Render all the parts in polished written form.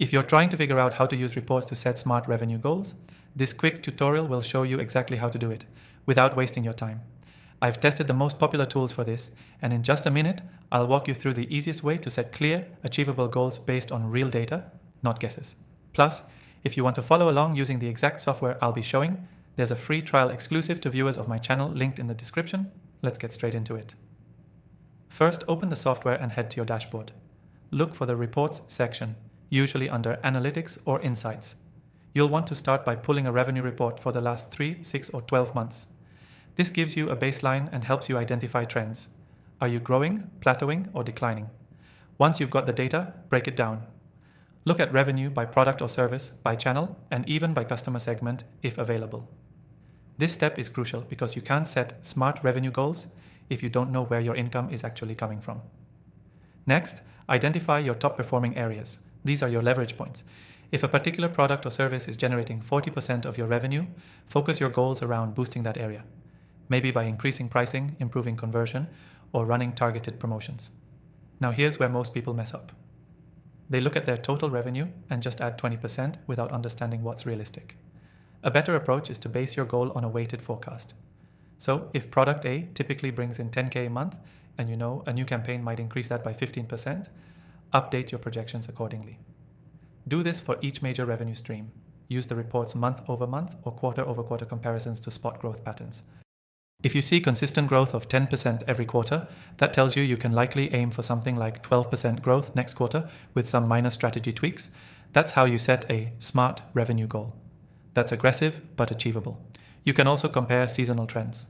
If you're trying to figure out how to use reports to set smart revenue goals, this quick tutorial will show you exactly how to do it without wasting your time. I've tested the most popular tools for this, and in just a minute, I'll walk you through the easiest way to set clear, achievable goals based on real data, not guesses. Plus, if you want to follow along using the exact software I'll be showing, there's a free trial exclusive to viewers of my channel linked in the description. Let's get straight into it. First, open the software and head to your dashboard. Look for the Reports section, usually under Analytics or Insights. You'll want to start by pulling a revenue report for the last 3, 6, or 12 months. This gives you a baseline and helps you identify trends. Are you growing, plateauing, or declining? Once you've got the data, break it down. Look at revenue by product or service, by channel, and even by customer segment if available. This step is crucial because you can't set smart revenue goals if you don't know where your income is actually coming from. Next, identify your top performing areas. These are your leverage points. If a particular product or service is generating 40% of your revenue, focus your goals around boosting that area. Maybe by increasing pricing, improving conversion, or running targeted promotions. Now here's where most people mess up. They look at their total revenue and just add 20% without understanding what's realistic. A better approach is to base your goal on a weighted forecast. So if product A typically brings in 10K a month, and you know a new campaign might increase that by 15%, update your projections accordingly. Do this for each major revenue stream. Use the report's month-over-month or quarter-over-quarter comparisons to spot growth patterns. If you see consistent growth of 10% every quarter, that tells you can likely aim for something like 12% growth next quarter with some minor strategy tweaks. That's how you set a smart revenue goal. That's aggressive but achievable. You can also compare seasonal trends.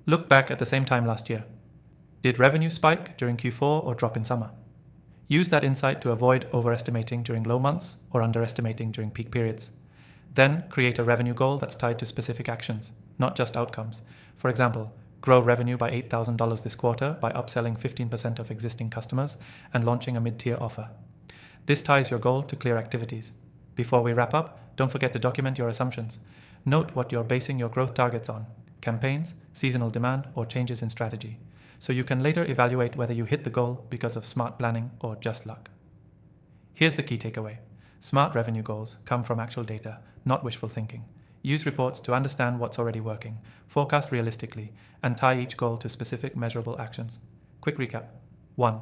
Look back at the same time last year. Did revenue spike during Q4 or drop in summer? Use that insight to avoid overestimating during low months or underestimating during peak periods. Then create a revenue goal that's tied to specific actions, not just outcomes. For example, grow revenue by $8,000 this quarter by upselling 15% of existing customers and launching a mid-tier offer. This ties your goal to clear activities. Before we wrap up, don't forget to document your assumptions. Note what you're basing your growth targets on: campaigns, seasonal demand, or changes in strategy, so you can later evaluate whether you hit the goal because of smart planning or just luck. Here's the key takeaway. Smart revenue goals come from actual data, not wishful thinking. Use reports to understand what's already working, forecast realistically, and tie each goal to specific measurable actions. Quick recap. 1.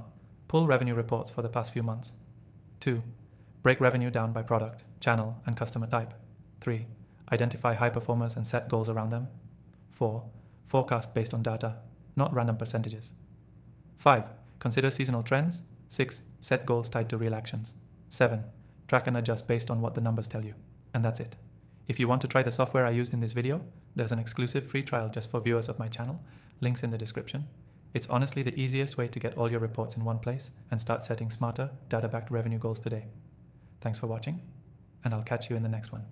Pull revenue reports for the past few months. 2. Break revenue down by product, channel, and customer type. 3. Identify high performers and set goals around them. 4. Forecast based on data, not random percentages. 5. Consider seasonal trends. 6. Set goals tied to real actions. 7. Track and adjust based on what the numbers tell you. And that's it. If you want to try the software I used in this video, there's an exclusive free trial just for viewers of my channel. Links in the description. It's honestly the easiest way to get all your reports in one place and start setting smarter, data-backed revenue goals today. Thanks for watching, and I'll catch you in the next one.